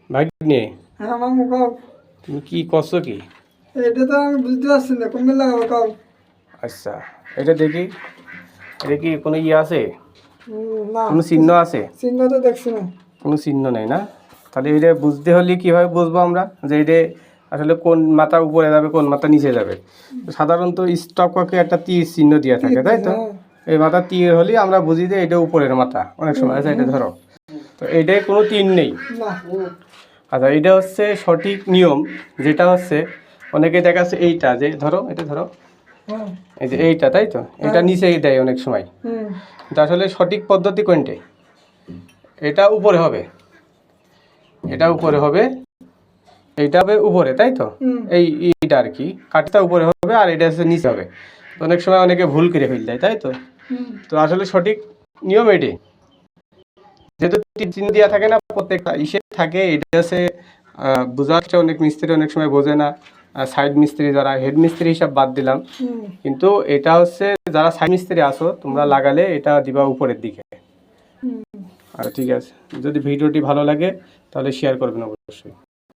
ভাগ্নে, হ্যাঁ মামু কও। তুমি কি করছো কি? এটা তো আমি বুঝতে পারছি না, কমে লাগাবো কও। আচ্ছা, এটা দেখি, এটা কি কোনো ইয়ে আছে, না কোনো চিহ্ন আছে? চিহ্ন তো দেখছি না। কোনো চিহ্ন নেই না? তাহলে এটা বুঝতে হলে কীভাবে বুঝবো আমরা যে এটা আসলে কোন মাথা উপরে যাবে কোন মাথা নিচে যাবে? সাধারণত স্টপকে একটা তীর চিহ্ন দেওয়া থাকে, তাই তো? এই মাথা তীর হলেই আমরা বুঝি যে এটা উপরের মাথা অনেক সময়। আচ্ছা, এটা ধরো, তো এইটাই কোনো তীর নেই। আচ্ছা, এটা হচ্ছে সঠিক নিয়ম, যেটা হচ্ছে অনেকে দেখা যাচ্ছে এইটা, যে ধরো এটা ধরো, এই যে এইটা, তাই তো? এটা নিচেই দেয় অনেক সময়। কিন্তু আসলে সঠিক পদ্ধতি কোনটা? এটা উপরে হবে, এটা উপরে হবে, এইটা হবে উপরে, তাই তো? এইটা আর কি কাঠটা উপরে হবে আর এটা হচ্ছে নিচে হবে। অনেক সময় অনেকে ভুল করে ফেল দেয়, তাই তো? তো আসলে সঠিক নিয়ম এটাই, যেহেতু চিহ্ন দেওয়া থাকে না প্রত্যেকটা ইসে থাকে। এটা হচ্ছে বোঝাচ্ছে অনেক মিস্ত্রি অনেক সময় বোঝে না, সাইড মিস্ত্রি যারা, হেড মিস্ত্রি হিসাব বাদ দিলাম, কিন্তু এটা হচ্ছে যারা সাইড মিস্ত্রি আসো তোমরা লাগালে এটা দিবা উপরের দিকে। আর ঠিক আছে, যদি ভিডিওটি ভালো লাগে তাহলে শেয়ার করবেন অবশ্যই।